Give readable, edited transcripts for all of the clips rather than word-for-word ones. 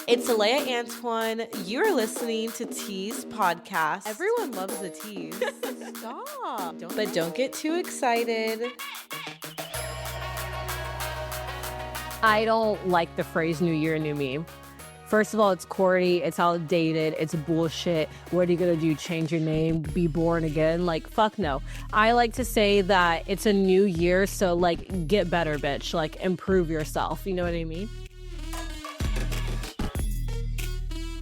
It's Aleya Antoine. You're listening to Tease podcast. Everyone loves the tease. Stop. But don't get too excited. I don't like the phrase New Year, New Me. First of all, it's corny, it's outdated, it's bullshit. What are you gonna do? Change your name? Be born again? Like, fuck no. I like to say that it's a new year, so like, get better, bitch. Like, improve yourself. You know what I mean?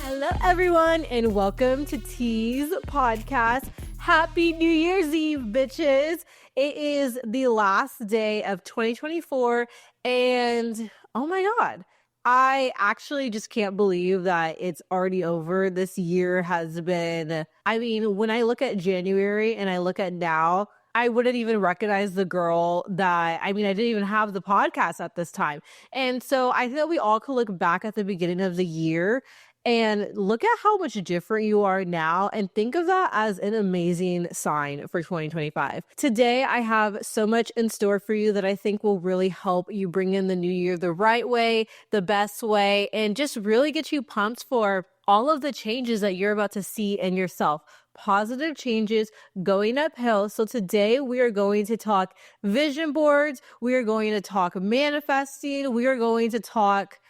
Hello, everyone, and welcome to Tease podcast. Happy New Year's Eve, bitches. It is the last day of 2024, and oh my God. I actually just can't believe that it's already over. This year has been, when I look at January and I look at now, I wouldn't even recognize the girl that, I didn't even have the podcast at this time. And so I think that we all could look back at the beginning of the year and look at how much different you are now and think of that as an amazing sign for 2025. Today, I have so much in store for you that I think will really help you bring in the new year the right way, the best way, and just really get you pumped for all of the changes that you're about to see in yourself. Positive changes going uphill. So today we are going to talk vision boards. We are going to talk manifesting. We are going to talk,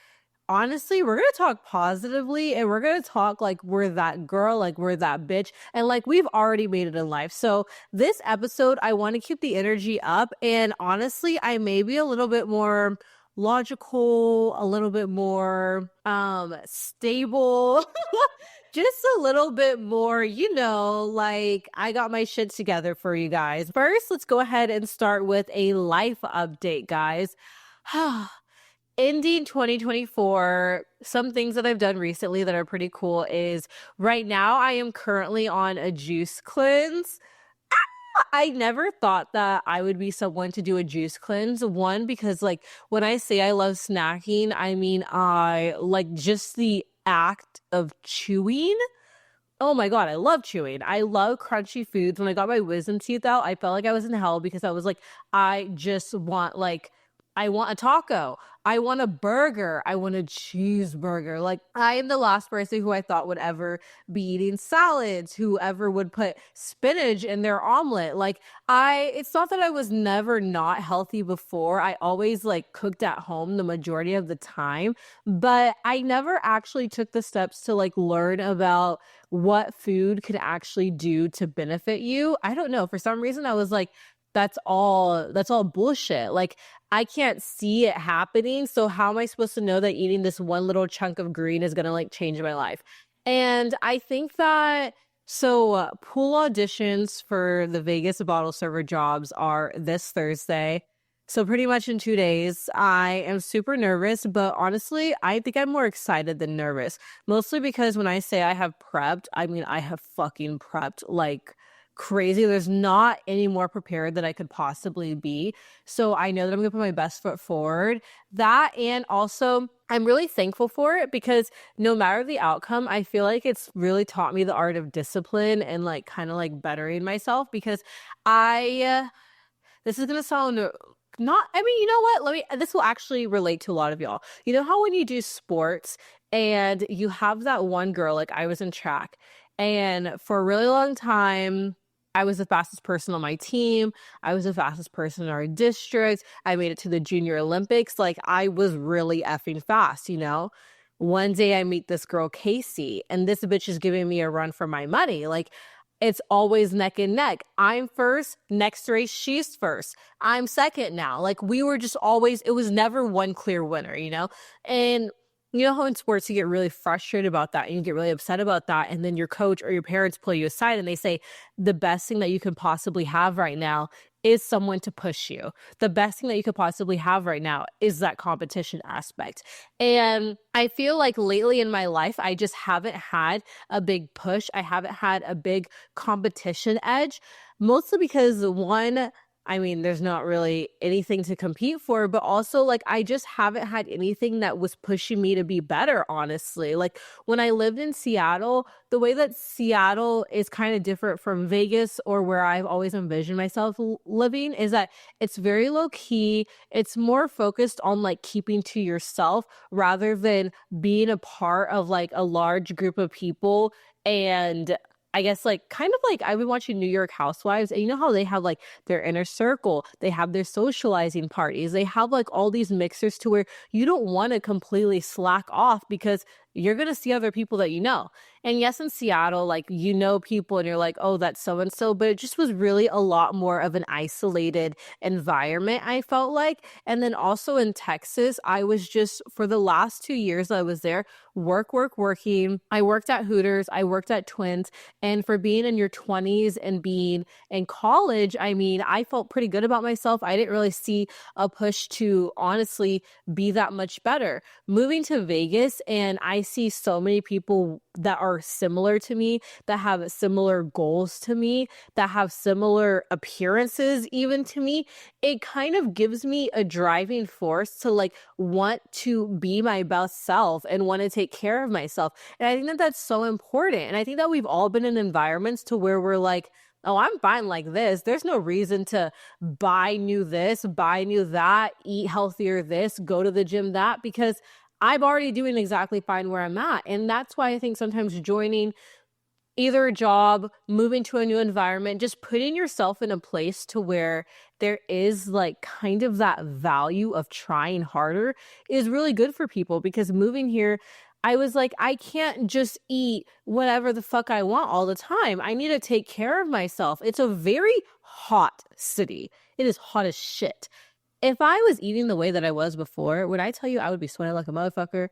honestly, we're going to talk positively, and we're going to talk like we're that girl, like we're that bitch, and like we've already made it in life. So this episode, I want to keep the energy up, and honestly, I may be a little bit more logical, a little bit more stable, just a little bit more, like I got my shit together for you guys. First, let's go ahead and start with a life update, guys. Ending 2024, some things that I've done recently that are pretty cool is right now I am currently on a juice cleanse. I never thought that I would be someone to do a juice cleanse. One, because like when I say I love snacking, I like just the act of chewing. Oh my God, I love chewing. I love crunchy foods. When I got my wisdom teeth out, I felt like I was in hell because I was like, I want a taco. I want a burger. I want a cheeseburger. Like, I am the last person who I thought would ever be eating salads, whoever would put spinach in their omelet. Like, it's not that I was never not healthy before. I always like cooked at home the majority of the time, but I never actually took the steps to like learn about what food could actually do to benefit you. I don't know. For some reason, I was like, that's all bullshit. Like, I can't see it happening. So how am I supposed to know that eating this one little chunk of green is going to like change my life? And I think that, pool auditions for the Vegas bottle server jobs are this Thursday. So pretty much in 2 days. I am super nervous, but honestly, I think I'm more excited than nervous. Mostly because when I say I have prepped, I have fucking prepped like crazy. There's not any more prepared than I could possibly be. So I know that I'm going to put my best foot forward. That, and also I'm really thankful for it because no matter the outcome, I feel like it's really taught me the art of discipline and like kind of like bettering myself because this is going to sound not, you know what? This will actually relate to a lot of y'all. You know how when you do sports and you have that one girl, like I was in track, and for a really long time, I was the fastest person on my team. I was the fastest person in our district. I made it to the Junior Olympics. Like, I was really effing fast, One day I meet this girl, Casey, and this bitch is giving me a run for my money. Like, it's always neck and neck. I'm first, next race, she's first. I'm second now. Like, we were just always, it was never one clear winner, And you know how in sports you get really frustrated about that and you get really upset about that, and then your coach or your parents pull you aside and they say the best thing that you can possibly have right now is someone to push you. The best thing that you could possibly have right now is that competition aspect. And I feel like lately in my life, I just haven't had a big push. I haven't had a big competition edge, mostly because one, I mean, there's not really anything to compete for, but also like I just haven't had anything that was pushing me to be better, honestly. Like when I lived in Seattle, the way that Seattle is kind of different from Vegas or where I've always envisioned myself living is that it's very low key. It's more focused on like keeping to yourself rather than being a part of like a large group of people. And I guess like kind of like I've been watching New York Housewives, and you know how they have like their inner circle, they have their socializing parties, they have like all these mixers to where you don't want to completely slack off because you're going to see other people that you know. And yes, in Seattle, like you know people and you're like, oh, that's so and so, but it just was really a lot more of an isolated environment, I felt like. And then also in Texas, I was just for the last 2 years I was there, working. I worked at Hooters, I worked at Twins. And for being in your 20s and being in college, I mean, I felt pretty good about myself. I didn't really see a push to honestly be that much better. Moving to Vegas, and I see so many people that are similar to me, that have similar goals to me, that have similar appearances even to me. It kind of gives me a driving force to like want to be my best self and want to take care of myself. And I think that that's so important. And I think that we've all been in environments to where we're like, oh, I'm fine like this. There's no reason to buy new this, buy new that, eat healthier this, go to the gym that, because I'm already doing exactly fine where I'm at. And that's why I think sometimes joining either a job, moving to a new environment, just putting yourself in a place to where there is like kind of that value of trying harder is really good for people. Because moving here, I was like, I can't just eat whatever the fuck I want all the time. I need to take care of myself. It's a very hot city. It is hot as shit. If I was eating the way that I was before, would I tell you I would be sweating like a motherfucker?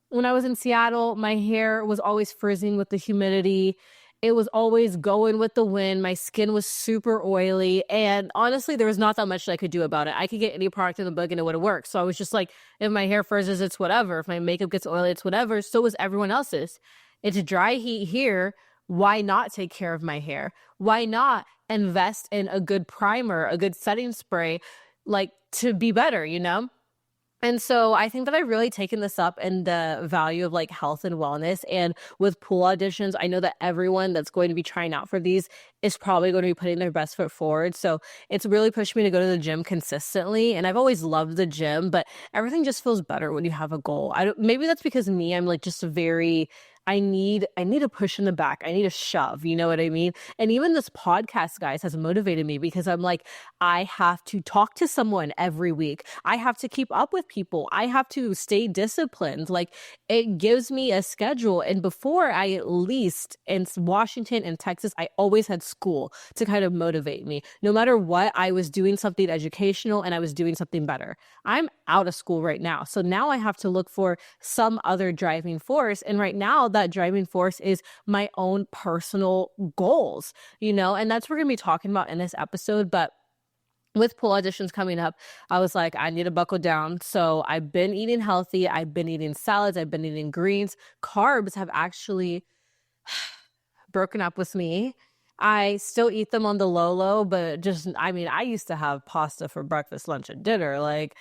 When I was in Seattle, my hair was always frizzing with the humidity. It was always going with the wind. My skin was super oily. And honestly, there was not that much that I could do about it. I could get any product in the book and it would have worked. So I was just like, if my hair frizzes, it's whatever. If my makeup gets oily, it's whatever. So was everyone else's. It's dry heat here. Why not take care of my hair? Why not invest in a good primer, a good setting spray, like to be better, you know? And so I think that I've really taken this up in the value of like health and wellness. And with pool auditions, I know that everyone that's going to be trying out for these is probably going to be putting their best foot forward. So it's really pushed me to go to the gym consistently. And I've always loved the gym, but everything just feels better when you have a goal. I don't, maybe that's because me, I'm like just a very, I need a push in the back. I need a shove. You know what I mean? And even this podcast, guys, has motivated me because I'm like, I have to talk to someone every week. I have to keep up with people. I have to stay disciplined. Like it gives me a schedule. And before I at least in Washington and Texas, I always had school to kind of motivate me. No matter what, I was doing something educational and I was doing something better. I'm out of school right now. So now I have to look for some other driving force. And right now, that driving force is my own personal goals, you know, and that's what we're going to be talking about in this episode. But with pool auditions coming up, I was like, I need to buckle down. So I've been eating healthy. I've been eating salads. I've been eating greens. Carbs have actually broken up with me. I still eat them on the low, but just, I mean, I used to have pasta for breakfast, lunch, and dinner. Like,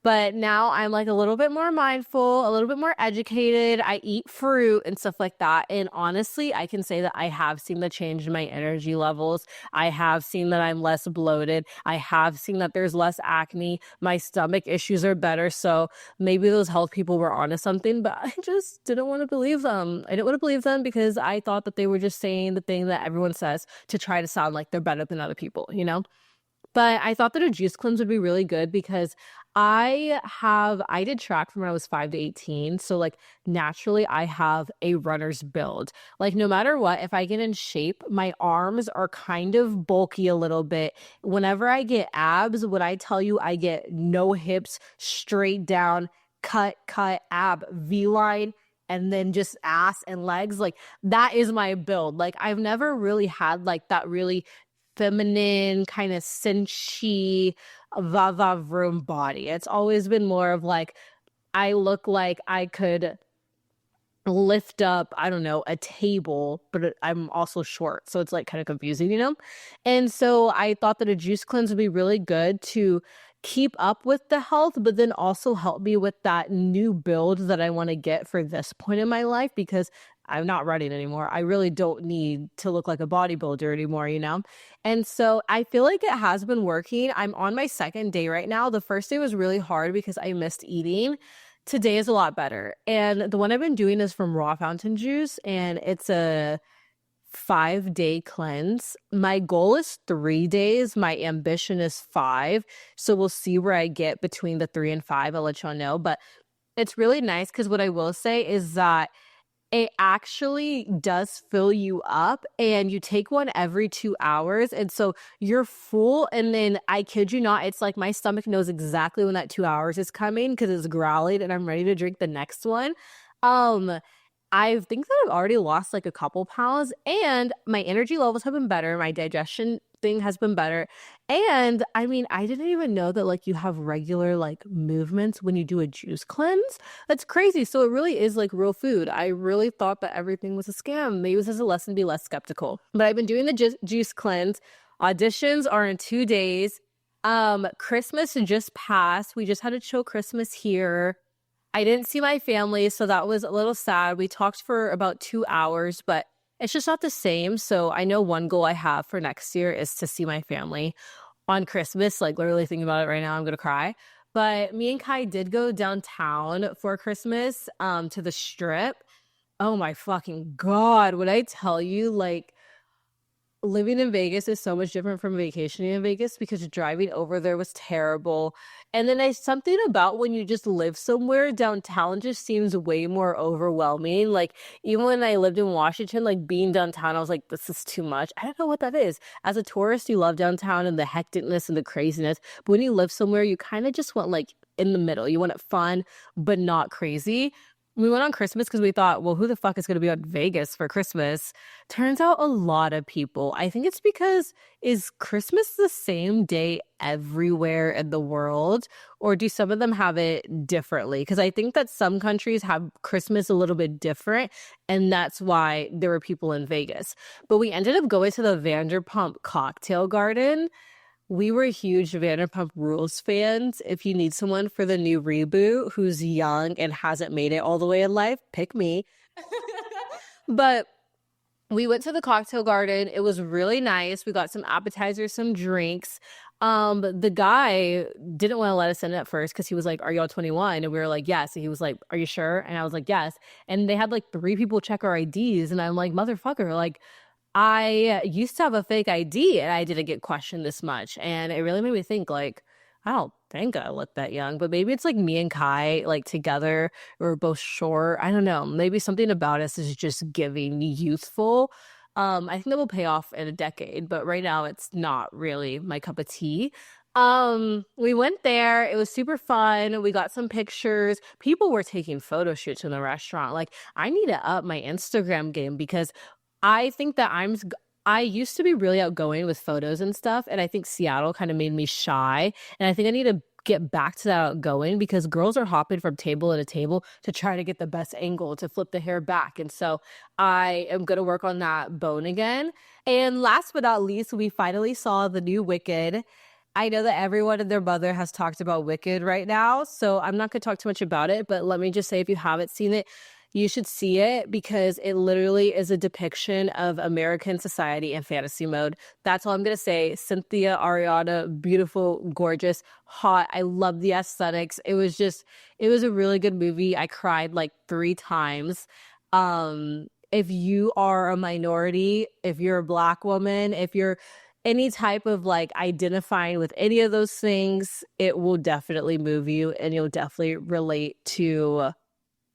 but now I'm like a little bit more mindful, a little bit more educated. I eat fruit and stuff like that. And honestly, I can say that I have seen the change in my energy levels. I have seen that I'm less bloated. I have seen that there's less acne. My stomach issues are better. So maybe those health people were onto something, but I just didn't want to believe them. I didn't want to believe them because I thought that they were just saying the thing that everyone says to try to sound like they're better than other people, you know? But I thought that a juice cleanse would be really good because I did track from when I was 5 to 18. So like naturally I have a runner's build. Like no matter what, if I get in shape, my arms are kind of bulky a little bit. Whenever I get abs, when I tell you I get no hips, straight down, cut, ab, V-line, and then just ass and legs, like that is my build. Like I've never really had like that really feminine kind of cinchy va vroom body. It's always been more of like I look like I could lift up, I don't know, a table, but I'm also short. So it's like kind of confusing, you know? And so I thought that a juice cleanse would be really good to keep up with the health, but then also help me with that new build that I want to get for this point in my life because I'm not running anymore. I really don't need to look like a bodybuilder anymore, you know? And so I feel like it has been working. I'm on my second day right now. The first day was really hard because I missed eating. Today is a lot better. And the one I've been doing is from raw fountain juice, and it's a 5-day cleanse. My goal is 3 days. My ambition is 5. So we'll see where I get between the 3 and 5. I'll let y'all know. But it's really nice because what I will say is that it actually does fill you up, and you take one every 2 hours, and so you're full, and then I kid you not, it's like my stomach knows exactly when that 2 hours is coming because it's growling and I'm ready to drink the next one. Um, I think that I've already lost like a couple pounds, and my energy levels have been better. My digestion thing has been better. And I mean, I didn't even know that like you have regular like movements when you do a juice cleanse. That's crazy. So it really is like real food. I really thought that everything was a scam. Maybe this is a lesson to be less skeptical. But I've been doing the juice cleanse. Auditions are in 2 days. Christmas just passed. We just had a chill Christmas here. I didn't see my family, so that was a little sad. We talked for about 2 hours, but it's just not the same. So I know one goal I have for next year is to see my family on Christmas. Like literally thinking about it right now, I'm gonna cry. But me and Kai did go downtown for Christmas, to the strip. Oh my fucking God. When I tell you, like, living in Vegas is so much different from vacationing in Vegas because driving over there was terrible. And then I something about when you just live somewhere, downtown just seems way more overwhelming. Like even when I lived in Washington, like being downtown, I was like, this is too much. I don't know what that is. As a tourist, you love downtown and the hecticness and the craziness. But when you live somewhere, you kind of just want like in the middle. You want it fun, but not crazy. We went on Christmas because we thought, well, who the fuck is going to be on Vegas for Christmas? Turns out a lot of people. I think it's because is Christmas the same day everywhere in the world? Or do some of them have it differently? Because I think that some countries have Christmas a little bit different, and that's why there were people in Vegas. But we ended up going to the Vanderpump Cocktail Garden. We were huge Vanderpump Rules fans. If you need someone for the new reboot who's young and hasn't made it all the way in life, pick me. But we went to the cocktail garden. It was really nice. We got some appetizers, some drinks. The guy didn't want to let us in at first because he was like, "Are y'all 21?" And we were like, "Yes." And he was like, "Are you sure?" And I was like, "Yes." And they had like 3 people check our IDs, and I'm like, "Motherfucker, like I used to have a fake ID and I didn't get questioned this much." And it really made me think like, I don't think I look that young, but maybe it's like me and Kai like together. We're both short. I don't know. Maybe something about us is just giving youthful. I think that will pay off in a decade, but right now it's not really my cup of tea. We went there. It was super fun. We got some pictures. People were taking photo shoots in the restaurant. Like, I need to up my Instagram game because I think that I used to be really outgoing with photos and stuff, and I think Seattle kind of made me shy, and I think I need to get back to that outgoing because girls are hopping from table to table to try to get the best angle to flip the hair back, and so I am going to work on that bone again. And last but not least, we finally saw the new Wicked. I know that everyone and their mother has talked about Wicked right now, so I'm not going to talk too much about it, but let me just say if you haven't seen it, you should see it because it literally is a depiction of American society in fantasy mode. That's all I'm going to say. Cynthia, Ariana, beautiful, gorgeous, hot. I love the aesthetics. It was a really good movie. I cried like 3 times. If you are a minority, if you're a Black woman, if you're any type of like identifying with any of those things, it will definitely move you and you'll definitely relate to.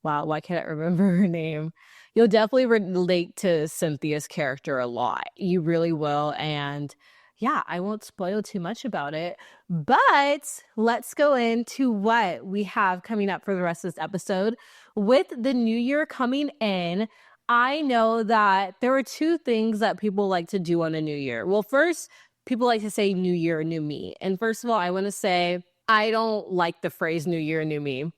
Wow, why can't I remember her name? You'll definitely relate to Cynthia's character a lot. You really will. And yeah, I won't spoil too much about it. But let's go into what we have coming up for the rest of this episode. With the new year coming in, I know that there are 2 things that people like to do on a new year. Well, first, people like to say new year, new me. And first of all, I want to say I don't like the phrase new year, new me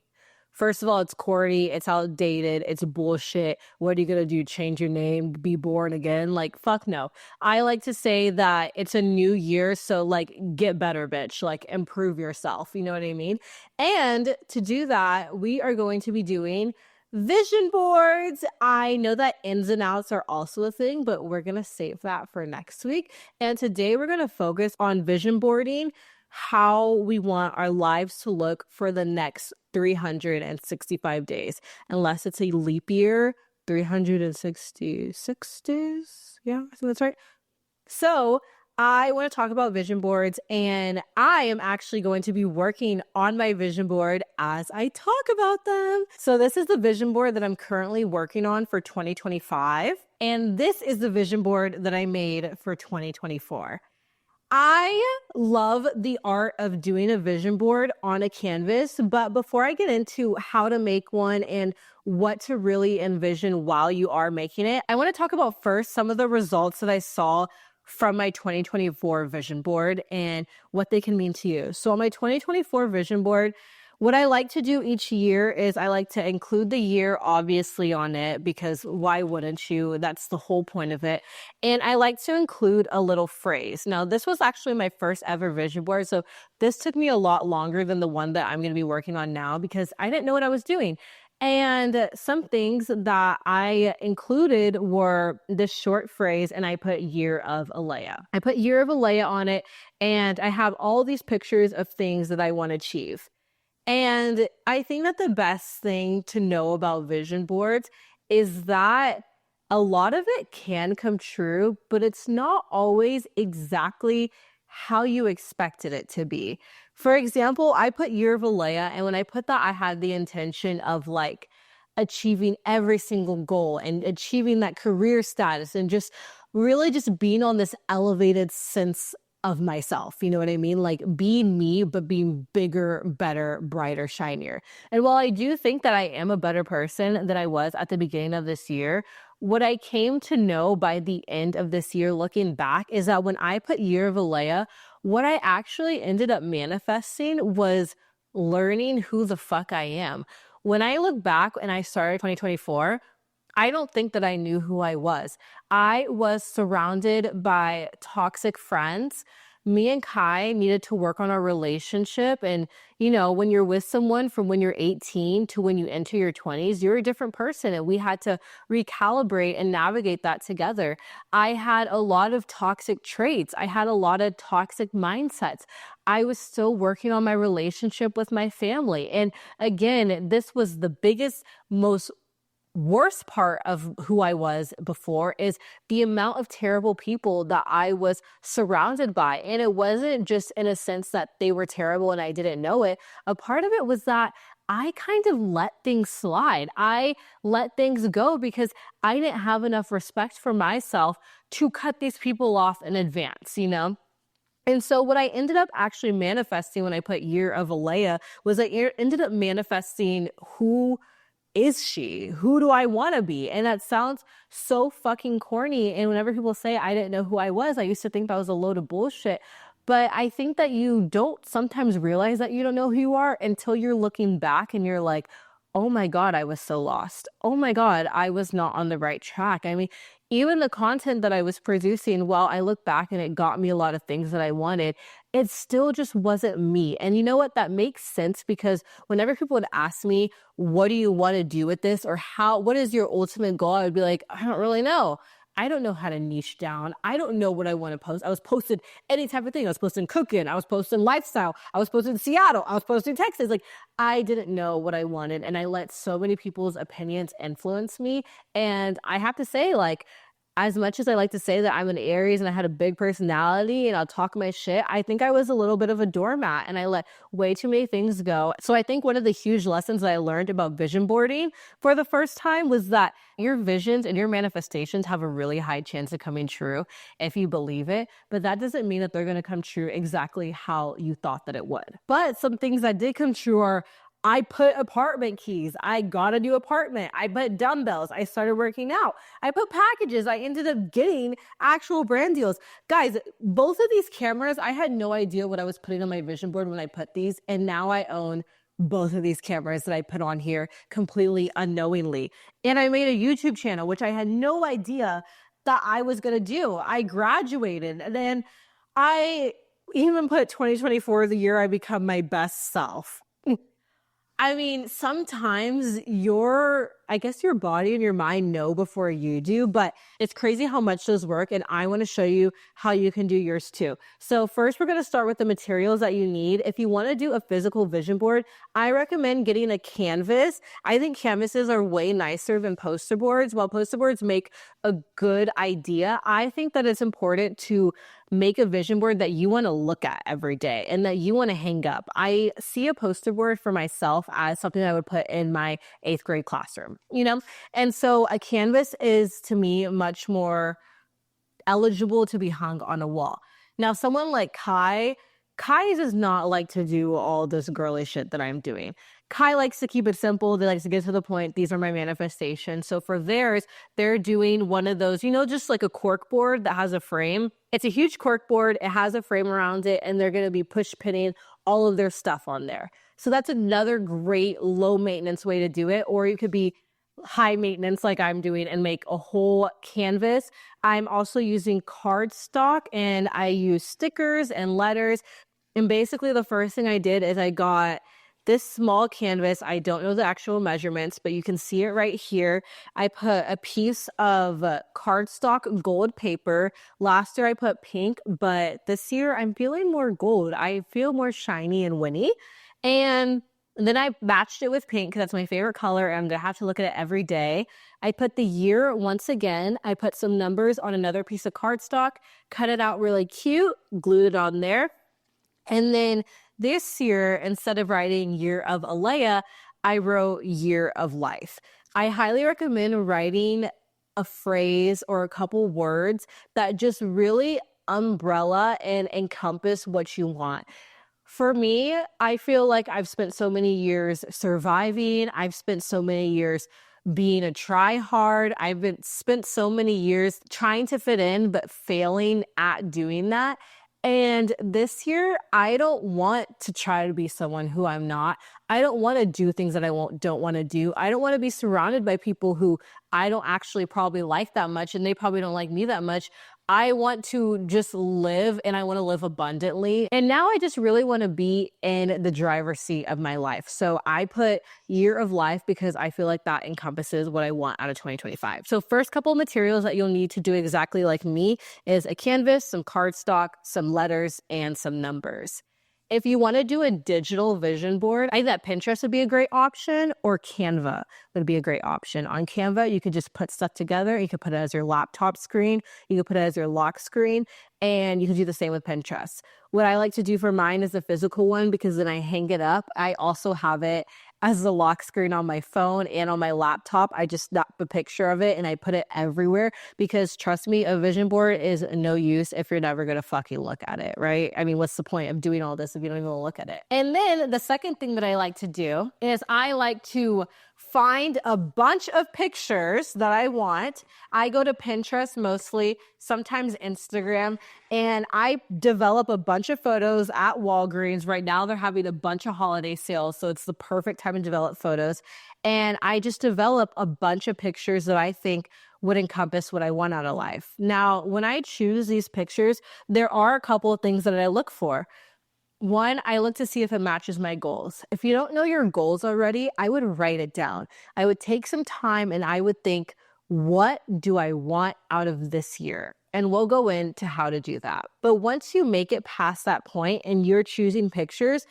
First of all, it's corny, it's outdated, it's bullshit. What are you gonna do? Change your name, be born again? Like, fuck no. I like to say that it's a new year, so like get better, bitch. Like improve yourself. You know what I mean? And to do that, we are going to be doing vision boards. I know that ins and outs are also a thing, but we're going to save that for next week. And today we're going to focus on vision boarding, how we want our lives to look for the next 365 days, unless it's a leap year, 366 days. Yeah, I think that's right. So I want to talk about vision boards, and I am actually going to be working on my vision board as I talk about them. So this is the vision board that I'm currently working on for 2025, and this is the vision board that I made for 2024. I love the art of doing a vision board on a canvas, but before I get into how to make one and what to really envision while you are making it, I want to talk about first some of the results that I saw from my 2024 vision board and what they can mean to you. So on my 2024 vision board, what I like to do each year is I like to include the year obviously on it, because why wouldn't you? That's the whole point of it. And I like to include a little phrase. Now, this was actually my first ever vision board, so this took me a lot longer than the one that I'm going to be working on now because I didn't know what I was doing. And some things that I included were this short phrase, and I put year of Aleya. I put year of Aleya on it, and I have all these pictures of things that I want to achieve. And I think that the best thing to know about vision boards is that a lot of it can come true, but it's not always exactly how you expected it to be. For example, I put year of Aleya, and when I put that, I had the intention of like achieving every single goal and achieving that career status and just really just being on this elevated sense of myself. You know what I mean? Like being me, but being bigger, better, brighter, shinier. And while I do think that I am a better person than I was at the beginning of this year, what I came to know by the end of this year, looking back, is that when I put year of Aleya, what I actually ended up manifesting was learning who the fuck I am. When I look back and I started 2024, I don't think that I knew who I was. I was surrounded by toxic friends. Me and Kai needed to work on our relationship. And, you know, when you're with someone from when you're 18 to when you enter your 20s, you're a different person. And we had to recalibrate and navigate that together. I had a lot of toxic traits. I had a lot of toxic mindsets. I was still working on my relationship with my family. And again, this was the biggest, most worst part of who I was before is the amount of terrible people that I was surrounded by. And it wasn't just in a sense that they were terrible and I didn't know it. A part of it was that I kind of let things slide. I let things go because I didn't have enough respect for myself to cut these people off in advance, you know? And so what I ended up actually manifesting when I put year of Aleya was I ended up manifesting who is she? Who do I want to be? And that sounds so fucking corny. And whenever people say I didn't know who I was, I used to think that was a load of bullshit. But I think that you don't sometimes realize that you don't know who you are until you're looking back and you're like, oh my God, I was so lost. Oh my God, I was not on the right track. I mean, even the content that I was producing, while I look back and it got me a lot of things that I wanted, it still just wasn't me. And you know what? That makes sense because whenever people would ask me, what do you want to do with this? Or what is your ultimate goal? I would be like, I don't really know. I don't know how to niche down. I don't know what I want to post. I was posting any type of thing. I was posting cooking. I was posting lifestyle. I was posting Seattle. I was posting Texas. Like I didn't know what I wanted. And I let so many people's opinions influence me. And I have to say, like, as much as I like to say that I'm an Aries and I had a big personality and I'll talk my shit, I think I was a little bit of a doormat and I let way too many things go. So I think one of the huge lessons that I learned about vision boarding for the first time was that your visions and your manifestations have a really high chance of coming true if you believe it. But that doesn't mean that they're going to come true exactly how you thought that it would. But some things that did come true are I put apartment keys. I got a new apartment. I put dumbbells. I started working out. I put packages. I ended up getting actual brand deals. Guys, both of these cameras, I had no idea what I was putting on my vision board when I put these. And now I own both of these cameras that I put on here completely unknowingly. And I made a YouTube channel, which I had no idea that I was going to do. I graduated and then I even put 2024 the year I become my best self. I mean, sometimes I guess your body and your mind know before you do, but it's crazy how much those work. And I want to show you how you can do yours too. So first, we're going to start with the materials that you need. If you want to do a physical vision board, I recommend getting a canvas. I think canvases are way nicer than poster boards. While poster boards make a good idea, I think that it's important to make a vision board that you want to look at every day and that you want to hang up. I see a poster board for myself as something I would put in my 8th grade classroom, you know? And so a canvas is to me much more eligible to be hung on a wall. Now, someone like Kai does not like to do all this girly shit that I'm doing. Kai likes to keep it simple. They like to get to the point. These are my manifestations. So for theirs, they're doing one of those, just like a cork board that has a frame. It's a huge cork board. It has a frame around it, and they're going to be push pinning all of their stuff on there. So that's another great low maintenance way to do it. Or you could be high maintenance like I'm doing and make a whole canvas. I'm also using cardstock, and I use stickers and letters. And basically the first thing I did is I got this small canvas. I don't know the actual measurements, but you can see it right here. I put a piece of cardstock gold paper. Last year I put pink, but this year I'm feeling more gold. I feel more shiny and winny. And then I matched it with pink because that's my favorite color. And I'm going to have to look at it every day. I put the year once again. I put some numbers on another piece of cardstock, cut it out really cute, glued it on there. And then this year, instead of writing year of Aleya, I wrote year of life. I highly recommend writing a phrase or a couple words that just really umbrella and encompass what you want. For me, I feel like I've spent so many years surviving. I've spent so many years being a try-hard. Spent so many years trying to fit in, but failing at doing that. And this year, I don't want to try to be someone who I'm not. I don't want to do things that I don't want to do. I don't want to be surrounded by people who I don't actually probably like that much, and they probably don't like me that much. I want to just live, and I want to live abundantly. And now I just really want to be in the driver's seat of my life. So I put year of life because I feel like that encompasses what I want out of 2025. So first couple of materials that you'll need to do exactly like me is a canvas, some cardstock, some letters, and some numbers. If you want to do a digital vision board, I think that Pinterest would be a great option, or Canva would be a great option. On Canva, you could just put stuff together. You could put it as your laptop screen. You could put it as your lock screen, and you can do the same with Pinterest. What I like to do for mine is a physical one because then I hang it up. I also have it as the lock screen on my phone and on my laptop. I just snap a picture of it and I put it everywhere because trust me, a vision board is no use if you're never going to fucking look at it, right? I mean, what's the point of doing all this if you don't even look at it? And then the second thing that I like to do is I like to find a bunch of pictures that I want. I go to Pinterest mostly, sometimes Instagram, and I develop a bunch of photos at Walgreens. Right now, they're having a bunch of holiday sales, so it's the perfect time to develop photos. And I just develop a bunch of pictures that I think would encompass what I want out of life. Now, when I choose these pictures, there are a couple of things that I look for. One, I look to see if it matches my goals. If you don't know your goals already, I would write it down. I would take some time and I would think, what do I want out of this year? And we'll go into how to do that. But once you make it past that point and you're choosing pictures,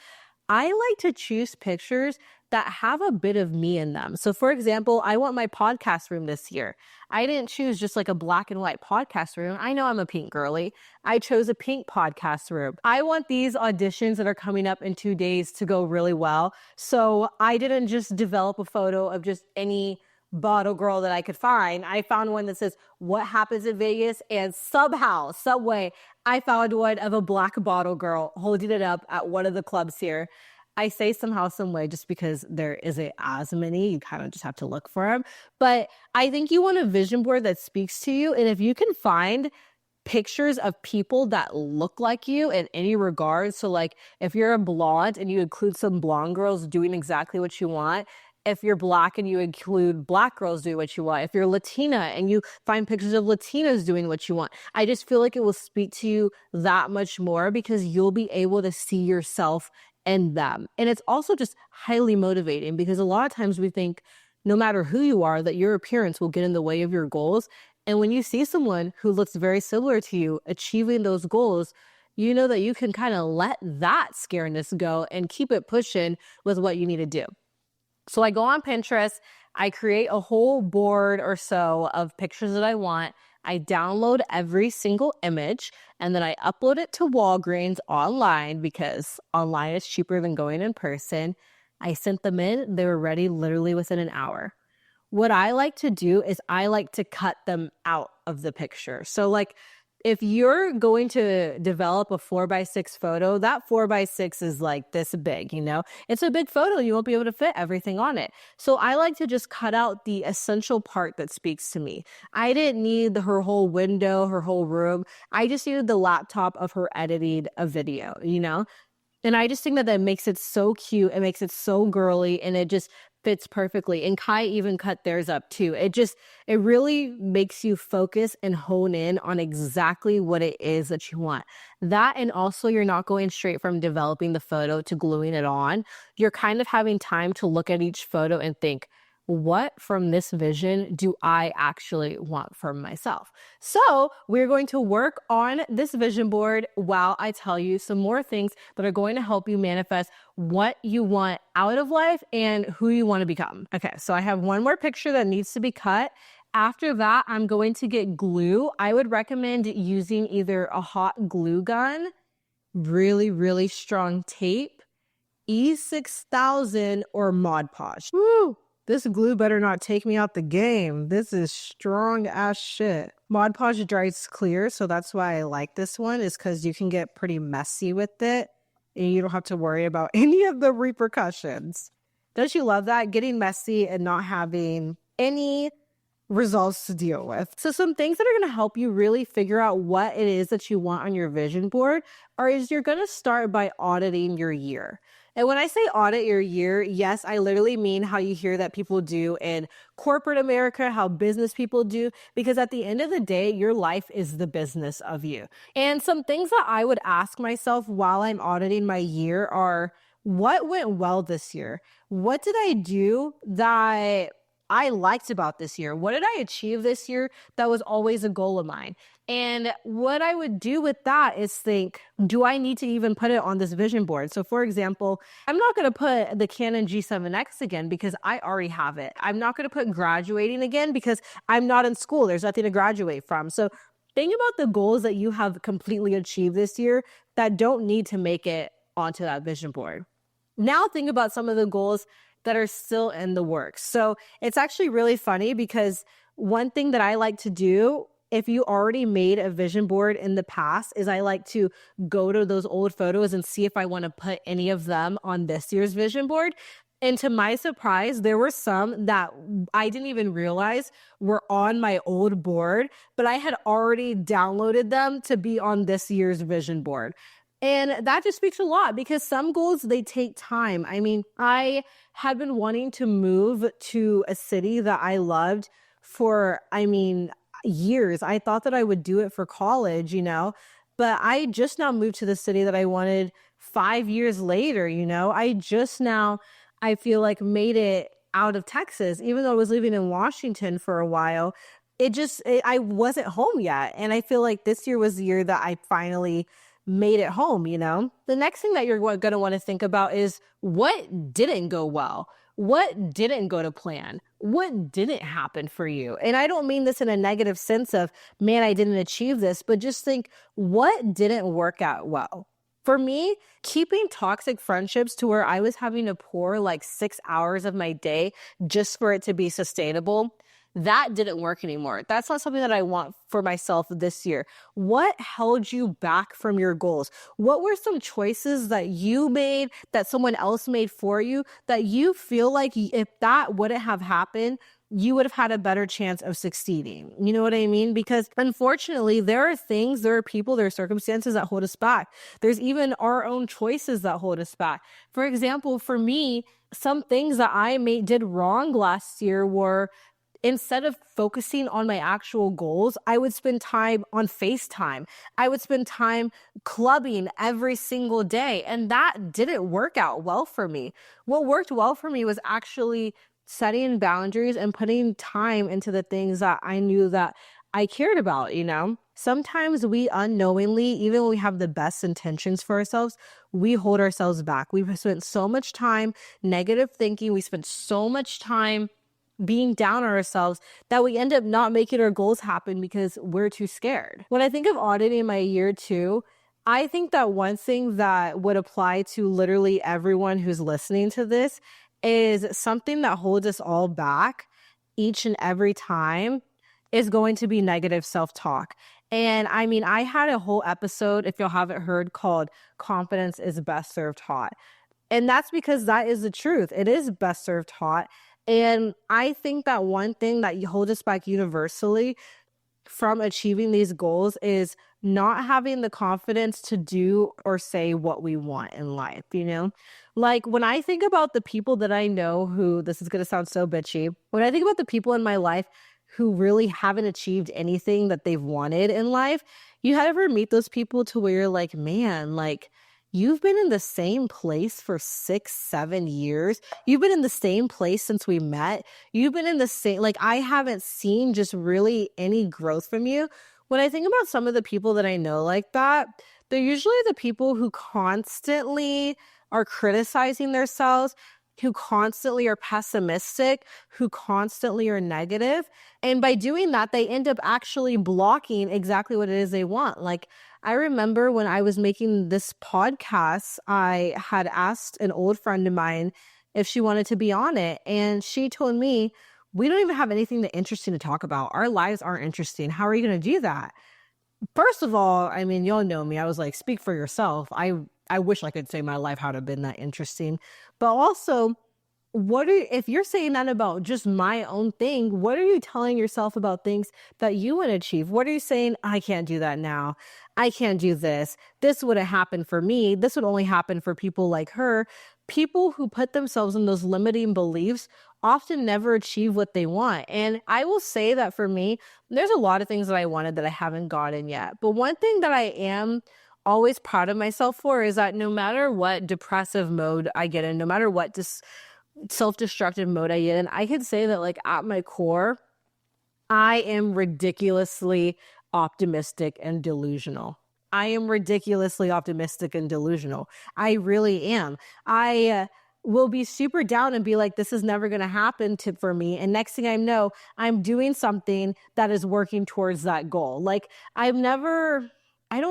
I like to choose pictures that have a bit of me in them. So for example, I want my podcast room this year. I didn't choose just like a black and white podcast room. I know I'm a pink girly. I chose a pink podcast room. I want these auditions that are coming up in 2 days to go really well. So I didn't just develop a photo of just any bottle girl that I could find. I found one that says, what happens in Vegas? And somehow, some way, I found one of a black bottle girl holding it up at one of the clubs here. I say somehow, some way, just because there isn't as many. You kind of just have to look for them. But I think you want a vision board that speaks to you. And if you can find pictures of people that look like you in any regard. So like if you're a blonde and you include some blonde girls doing exactly what you want, if you're black and you include black girls doing what you want, if you're Latina and you find pictures of Latinas doing what you want, I just feel like it will speak to you that much more because you'll be able to see yourself in them. And it's also just highly motivating because a lot of times we think no matter who you are, that your appearance will get in the way of your goals. And when you see someone who looks very similar to you achieving those goals, you know that you can kind of let that scareness go and keep it pushing with what you need to do. So I go on Pinterest, I create a whole board or so of pictures that I want. I download every single image and then I upload it to Walgreens online because online is cheaper than going in person. I sent them in, they were ready literally within an hour. What I like to do is I like to cut them out of the picture. So like if you're going to develop a 4x6 photo, that 4x6 is like this big, you know? It's a big photo. You won't be able to fit everything on it. So I like to just cut out the essential part that speaks to me. I didn't need her whole window, her whole room. I just needed the laptop of her editing a video, you know? And I just think that makes it so cute. It makes it so girly and it just fits perfectly. And Kai even cut theirs up too. It really makes you focus and hone in on exactly what it is that you want. That, and also you're not going straight from developing the photo to gluing it on. You're kind of having time to look at each photo and think, what from this vision do I actually want for myself? So we're going to work on this vision board while I tell you some more things that are going to help you manifest what you want out of life and who you want to become. Okay, so I have one more picture that needs to be cut. After that, I'm going to get glue. I would recommend using either a hot glue gun, really, really strong tape, E6000, or Mod Podge. Woo! This glue better not take me out the game. This is strong ass shit. Mod Podge dries clear, so that's why I like this one, is because you can get pretty messy with it and you don't have to worry about any of the repercussions. Don't you love that? Getting messy and not having any results to deal with. So some things that are going to help you really figure out what it is that you want on your vision board is you're going to start by auditing your year. And when I say audit your year, yes, I literally mean how you hear that people do in corporate America, how business people do, because at the end of the day, your life is the business of you. And some things that I would ask myself while I'm auditing my year are, what went well this year? What did I do that I liked about this year? What did I achieve this year that was always a goal of mine? And what I would do with that is think, do I need to even put it on this vision board? So for example, I'm not going to put the Canon G7X again because I already have it. I'm not going to put graduating again because I'm not in school. There's nothing to graduate from. So think about the goals that you have completely achieved this year that don't need to make it onto that vision board. Now think about some of the goals that are still in the works. So it's actually really funny because one thing that I like to do, if you already made a vision board in the past, is I like to go to those old photos and see if I want to put any of them on this year's vision board. And to my surprise, there were some that I didn't even realize were on my old board, but I had already downloaded them to be on this year's vision board. And that just speaks a lot because some goals, they take time. I mean, I had been wanting to move to a city that I loved for, years. I thought that I would do it for college, you know, but I just now moved to the city that I wanted 5 years later, you know. I just now, I feel like, made it out of Texas, even though I was living in Washington for a while. I wasn't home yet. And I feel like this year was the year that I finally made it home, you know? The next thing that you're going to want to think about is what didn't go well? What didn't go to plan? What didn't happen for you? And I don't mean this in a negative sense of, man, I didn't achieve this, but just think, what didn't work out well? For me, keeping toxic friendships to where I was having to pour like 6 hours of my day just for it to be sustainable, that didn't work anymore. That's not something that I want for myself this year. What held you back from your goals? What were some choices that you made, that someone else made for you, that you feel like if that wouldn't have happened, you would have had a better chance of succeeding. You know what I mean? Because unfortunately, there are people, there are circumstances that hold us back. There's even our own choices that hold us back. For example, for me, some things that did wrong last year were, instead of focusing on my actual goals, I would spend time on FaceTime. I would spend time clubbing every single day. And that didn't work out well for me. What worked well for me was actually setting boundaries and putting time into the things that I knew that I cared about, you know? Sometimes we unknowingly, even when we have the best intentions for ourselves, we hold ourselves back. We've spent so much time negative thinking. We spent so much time being down on ourselves that we end up not making our goals happen because we're too scared. When I think of auditing my year two, I think that one thing that would apply to literally everyone who's listening to this is something that holds us all back each and every time is going to be negative self-talk. And I mean, I had a whole episode, if y'all haven't heard, called Confidence is Best Served Hot. And that's because that is the truth. It is best served hot. And I think that one thing that holds us back universally from achieving these goals is not having the confidence to do or say what we want in life, you know? Like when I think about the people that I know who, this is going to sound so bitchy, when I think about the people in my life who really haven't achieved anything that they've wanted in life, you ever meet those people to where you're like, man, like, you've been in the same place for 6, 7 years. You've been in the same place since we met. You've been in the same, like, I haven't seen just really any growth from you. When I think about some of the people that I know like that, they're usually the people who constantly are criticizing themselves, who constantly are pessimistic, who constantly are negative. And by doing that, they end up actually blocking exactly what it is they want. Like, I remember when I was making this podcast, I had asked an old friend of mine if she wanted to be on it. And she told me, we don't even have anything that interesting to talk about. Our lives aren't interesting. How are you going to do that? First of all, I mean, y'all know me. I was like, speak for yourself. I wish I could say my life had have been that interesting. But also, if you're saying that about just my own thing, what are you telling yourself about things that you want to achieve? What are you saying? I can't do that now. I can't do this. This wouldn't happen for me. This would only happen for people like her. People who put themselves in those limiting beliefs often never achieve what they want. And I will say that for me, there's a lot of things that I wanted that I haven't gotten yet. But one thing that I am always proud of myself for is that no matter what depressive mode I get in, no matter what self-destructive mode I get in, I can say that, like, at my core, I am ridiculously optimistic and delusional. I am ridiculously optimistic and delusional. I really am. I will be super down and be like, this is never going to happen for me. And next thing I know, I'm doing something that is working towards that goal. Like, I don't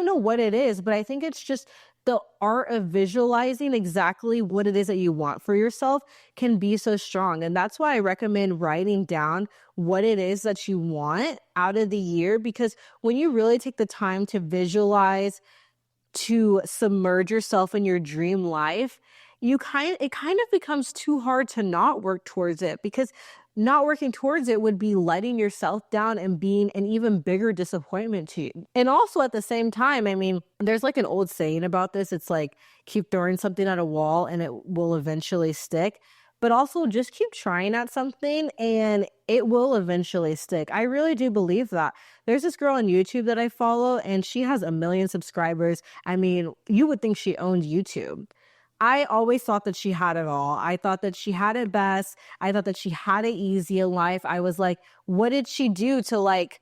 know what it is, but I think it's just the art of visualizing exactly what it is that you want for yourself can be so strong. And that's why I recommend writing down what it is that you want out of the year, because when you really take the time to visualize, to submerge yourself in your dream life, it kind of becomes too hard to not work towards it, because not working towards it would be letting yourself down and being an even bigger disappointment to you. And also at the same time, I mean, there's like an old saying about this. It's like, keep throwing something at a wall and it will eventually stick. But also just keep trying at something and it will eventually stick. I really do believe that. There's this girl on YouTube that I follow and she has 1 million subscribers. I mean, you would think she owned YouTube. I always thought that she had it all. I thought that she had it best. I thought that she had it easy in life. I was like, what did she do to like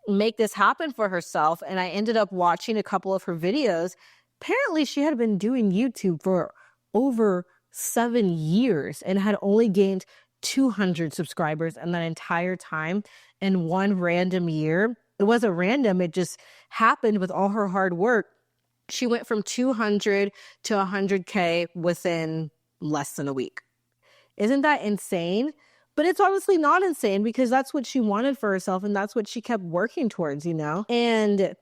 make this happen for herself? And I ended up watching a couple of her videos. Apparently she had been doing YouTube for over 7 years and had only gained 200 subscribers in that entire time in one random year. It wasn't random. It just happened with all her hard work. She went from 200 to 100K within less than a week. Isn't that insane? But it's honestly not insane because that's what she wanted for herself and that's what she kept working towards, you know? And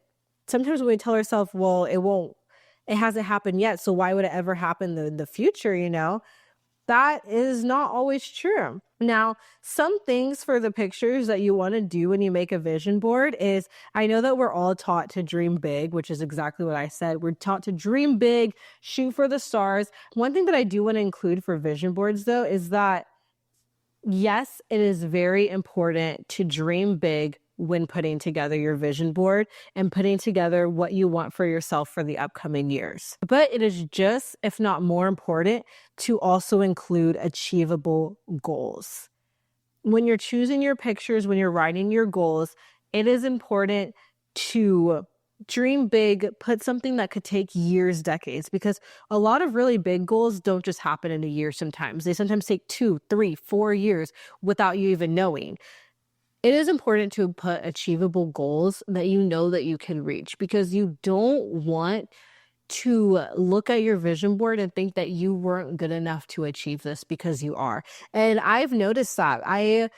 sometimes when we tell ourselves, well, it hasn't happened yet, so why would it ever happen in the future, you know? that is not always true. Now, some things for the pictures that you want to do when you make a vision board is, I know that we're all taught to dream big, which is exactly what I said. We're taught to dream big, shoot for the stars. One thing that I do want to include for vision boards, though, is that yes, it is very important to dream big when putting together your vision board and putting together what you want for yourself for the upcoming years. But it is just, if not more important, to also include achievable goals. When you're choosing your pictures, when you're writing your goals, it is important to dream big, put something that could take years, decades, because a lot of really big goals don't just happen in a year sometimes. They sometimes take 2, 3, 4 years without you even knowing. It is important to put achievable goals that you know that you can reach, because you don't want to look at your vision board and think that you weren't good enough to achieve this, because you are. And I've noticed that. I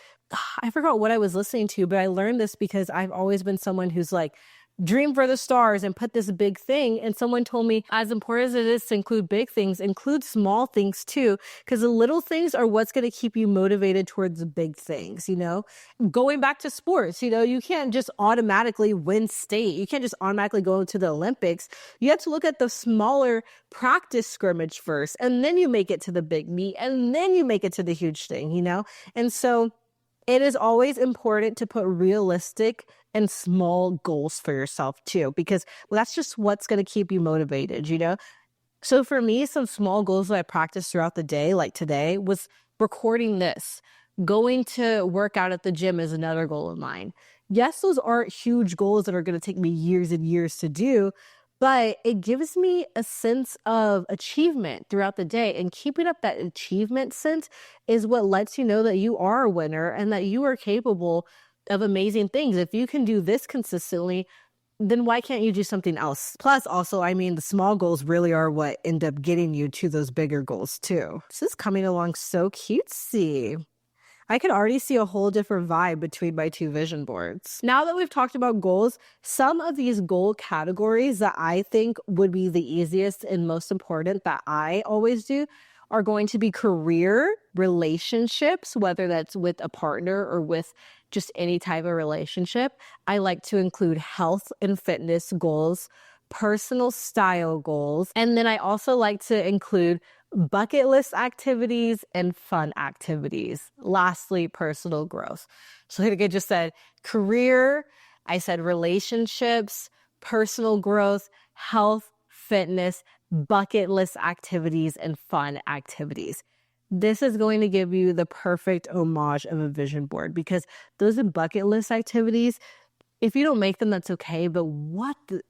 forgot what I was listening to, but I learned this because I've always been someone who's like, dream for the stars and put this big thing. And someone told me, as important as it is to include big things, include small things too, because the little things are what's going to keep you motivated towards the big things, you know? Going back to sports, you know, you can't just automatically win state. You can't just automatically go into the Olympics. You have to look at the smaller practice scrimmage first, and then you make it to the big meet, and then you make it to the huge thing, you know? And so it is always important to put realistic and small goals for yourself too, because that's just what's going to keep you motivated, you know? So for me, some small goals that I practiced throughout the day, like today, was recording this. Going to work out at the gym is another goal of mine. Yes, those aren't huge goals that are going to take me years and years to do, but it gives me a sense of achievement throughout the day. And keeping up that achievement sense is what lets you know that you are a winner and that you are capable of amazing things. If you can do this consistently, then why can't you do something else? Plus, also, I mean, the small goals really are what end up getting you to those bigger goals too. This is coming along so cutesy. I can already see a whole different vibe between my two vision boards. Now that we've talked about goals, some of these goal categories that I think would be the easiest and most important that I always do are going to be career, relationships, whether that's with a partner or with just any type of relationship. I like to include health and fitness goals, personal style goals, and then I also like to include bucket list activities and fun activities. Lastly, personal growth. So like I just said, career, I said relationships, personal growth, health, fitness, bucket list activities, and fun activities. This is going to give you the perfect homage of a vision board, because those bucket list activities, if you don't make them, that's okay. But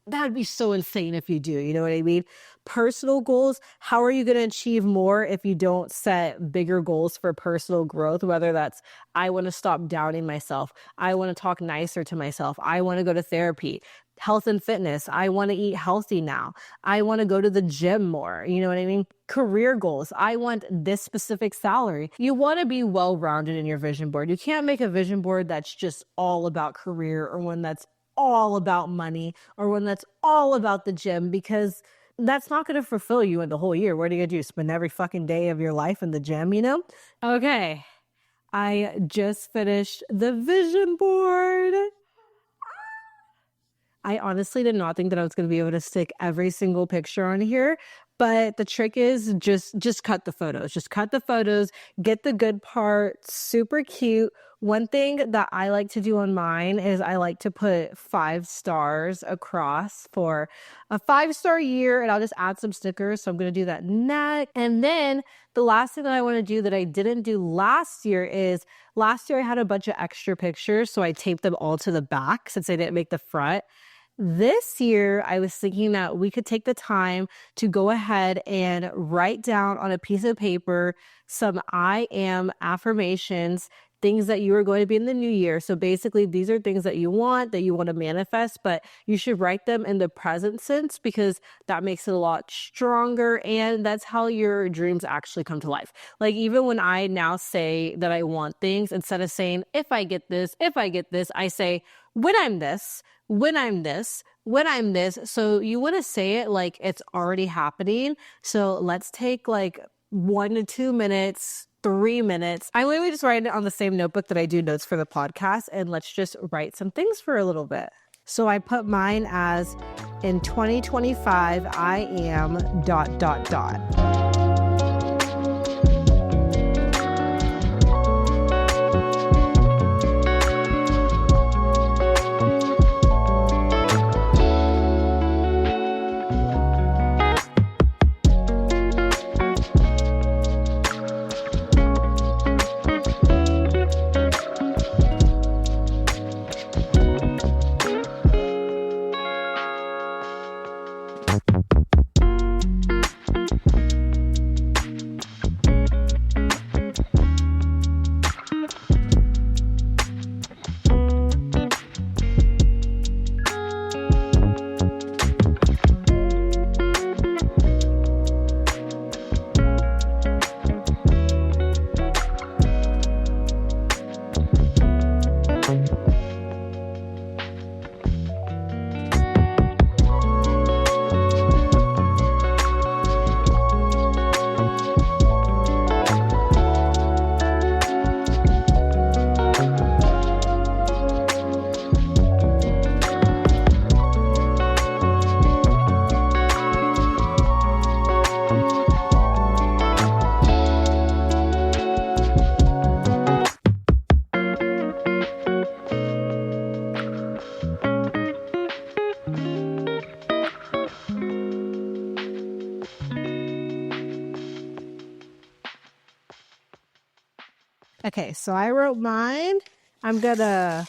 that would be so insane if you do. You know what I mean? Personal goals. How are you going to achieve more if you don't set bigger goals for personal growth? Whether that's, I want to stop doubting myself. I want to talk nicer to myself. I want to go to therapy. Health and fitness. I want to eat healthy now. I want to go to the gym more. You know what I mean? Career goals. I want this specific salary. You want to be well-rounded in your vision board. You can't make a vision board that's just all about career, or one that's all about money, or one that's all about the gym, because that's not going to fulfill you in the whole year. What are you going to do? Spend every fucking day of your life in the gym, you know? Okay. I just finished the vision board. I honestly did not think that I was going to be able to stick every single picture on here, but the trick is just cut the photos. Just cut the photos, get the good part, super cute. One thing that I like to do on mine is I like to put 5 stars across for a 5-star year, and I'll just add some stickers. So I'm going to do that next. And then the last thing that I want to do that I didn't do last year is, last year I had a bunch of extra pictures, so I taped them all to the back since I didn't make the front. This year, I was thinking that we could take the time to go ahead and write down on a piece of paper some I am affirmations, things that you are going to be in the new year. So basically, these are things that you want to manifest, but you should write them in the present sense, because that makes it a lot stronger, and that's how your dreams actually come to life. Like, even when I now say that I want things, instead of saying, if I get this, I say, when I'm this, when I'm this, when I'm this. So you want to say it like it's already happening. So let's take like 1 to 2 minutes, 3 minutes. I literally just write it on the same notebook that I do notes for the podcast, and let's just write some things for a little bit. So I put mine as, in 2025, I am ... Okay, so I wrote mine. I'm gonna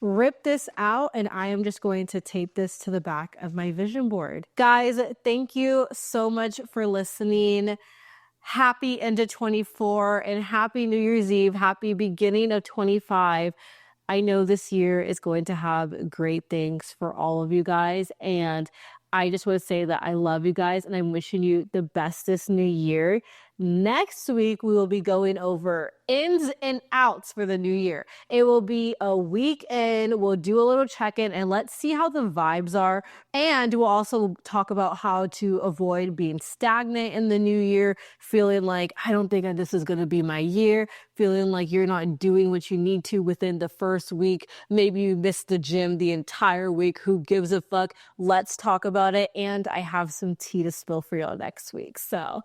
rip this out and I am just going to tape this to the back of my vision board. Guys, thank you so much for listening. Happy end of 24 and happy New Year's Eve. Happy beginning of 25. I know this year is going to have great things for all of you guys. And I just want to say that I love you guys and I'm wishing you the best this new year. Next week, we will be going over ins and outs for the new year. It will be a weekend. We'll do a little check-in and let's see how the vibes are. And we'll also talk about how to avoid being stagnant in the new year, feeling like, I don't think this is going to be my year, feeling like you're not doing what you need to within the first week. Maybe you missed the gym the entire week. Who gives a fuck? Let's talk about it. And I have some tea to spill for y'all next week. So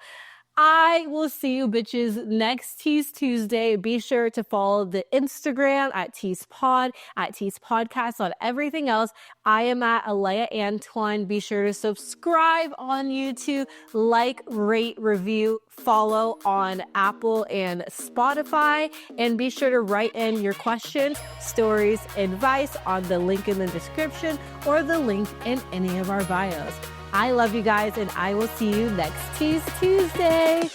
I will see you bitches next Tease Tuesday. Be sure to follow the Instagram at Tease Pod, at Tease Podcast, on everything else. I am at Aleya Antoine. Be sure to subscribe on YouTube, like, rate, review, follow on Apple and Spotify, and be sure to write in your questions, stories, advice on the link in the description or the link in any of our bios. I love you guys, and I will see you next Tease Tuesday.